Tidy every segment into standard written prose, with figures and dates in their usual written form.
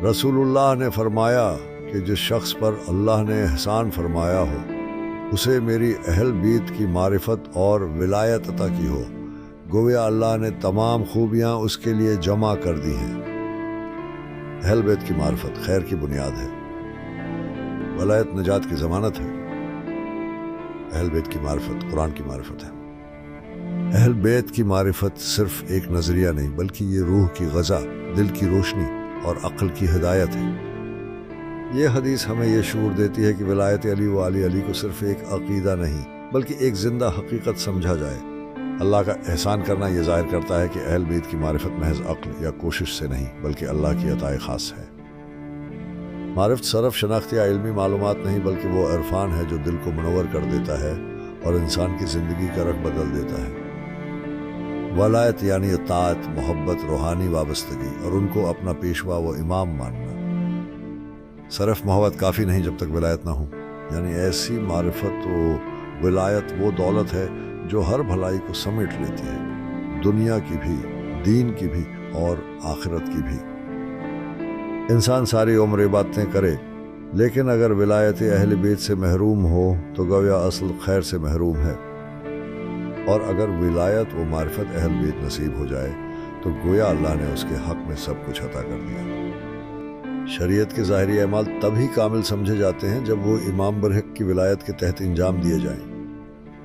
رسول اللہ نے فرمایا کہ جس شخص پر اللہ نے احسان فرمایا ہو اسے میری اہل بیت کی معرفت اور ولایت عطا کی ہو، گویا اللہ نے تمام خوبیاں اس کے لیے جمع کر دی ہیں۔ اہل بیت کی معرفت خیر کی بنیاد ہے، ولایت نجات کی ضمانت ہے۔ اہل بیت کی معرفت قرآن کی معرفت ہے۔ اہل بیت کی معرفت صرف ایک نظریہ نہیں بلکہ یہ روح کی غذا، دل کی روشنی اور عقل کی ہدایت ہے۔ یہ حدیث ہمیں یہ شعور دیتی ہے کہ ولایت علی و آل علی کو صرف ایک عقیدہ نہیں بلکہ ایک زندہ حقیقت سمجھا جائے۔ اللہ کا احسان کرنا یہ ظاہر کرتا ہے کہ اہل بیت کی معرفت محض عقل یا کوشش سے نہیں بلکہ اللہ کی عطائے خاص ہے۔ معرفت صرف شناخت یا علمی معلومات نہیں بلکہ وہ عرفان ہے جو دل کو منور کر دیتا ہے اور انسان کی زندگی کا رخ بدل دیتا ہے۔ ولایت یعنی اطاعت، محبت، روحانی وابستگی اور ان کو اپنا پیشوا و امام ماننا۔ صرف محبت کافی نہیں جب تک ولایت نہ ہو، یعنی ایسی معرفت و ولایت وہ دولت ہے جو ہر بھلائی کو سمیٹ لیتی ہے، دنیا کی بھی، دین کی بھی اور آخرت کی بھی۔ انسان ساری عمر عبادتیں کرے لیکن اگر ولایت اہل بیت سے محروم ہو تو گویا اصل خیر سے محروم ہے، اور اگر ولایت و معرفت اہل بیت نصیب ہو جائے تو گویا اللہ نے اس کے حق میں سب کچھ عطا کر دیا۔ شریعت کے ظاہری اعمال تبھی کامل سمجھے جاتے ہیں جب وہ امام برحق کی ولایت کے تحت انجام دیے جائیں۔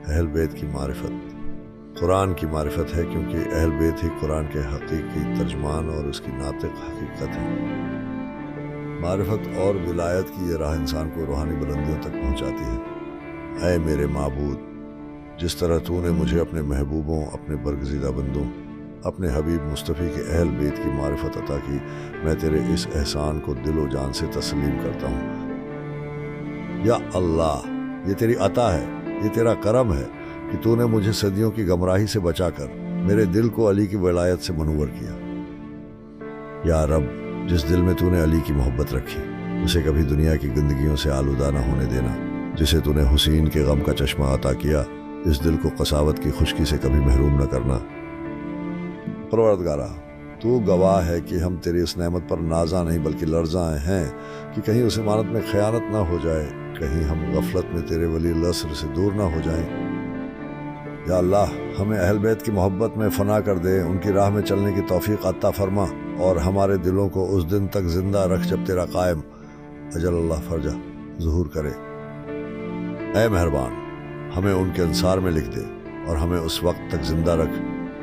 اہل بیت کی معرفت قرآن کی معرفت ہے کیونکہ اہل بیت ہی قرآن کے حقیقی ترجمان اور اس کی ناطق حقیقت ہے۔ معرفت اور ولایت کی یہ راہ انسان کو روحانی بلندیوں تک پہنچاتی ہے۔ اے میرے معبود، جس طرح تو نے مجھے اپنے محبوبوں، اپنے برگزیدہ بندوں، اپنے حبیب مصطفی کے اہل بیت کی معرفت عطا کی، میں تیرے اس احسان کو دل و جان سے تسلیم کرتا ہوں۔ یا اللہ، یہ تیری عطا ہے، یہ تیرا کرم ہے کہ تو نے مجھے صدیوں کی گمراہی سے بچا کر میرے دل کو علی کی ولایت سے منور کیا۔ یا رب، جس دل میں تو نے علی کی محبت رکھی اسے کبھی دنیا کی گندگیوں سے آلودہ نہ ہونے دینا۔ جسے تو نے حسین کے غم کا چشمہ عطا کیا اس دل کو قساوت کی خشکی سے کبھی محروم نہ کرنا۔ پروردگارہ، تو گواہ ہے کہ ہم تیری اس نعمت پر نازاں نہیں بلکہ لرزاں ہیں کہ کہیں اس امانت میں خیانت نہ ہو جائے، کہیں ہم غفلت میں تیرے ولی العصر سے دور نہ ہو جائیں۔ یا اللہ، ہمیں اہل بیت کی محبت میں فنا کر دے، ان کی راہ میں چلنے کی توفیق عطا فرما اور ہمارے دلوں کو اس دن تک زندہ رکھ جب تیرا قائم اجل اللہ فرجہ ظہور کرے۔ اے مہربان، ہمیں ان کے انصار میں لکھ دے اور ہمیں اس وقت تک زندہ رکھ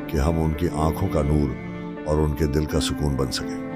کہ ہم ان کی آنکھوں کا نور اور ان کے دل کا سکون بن سکیں۔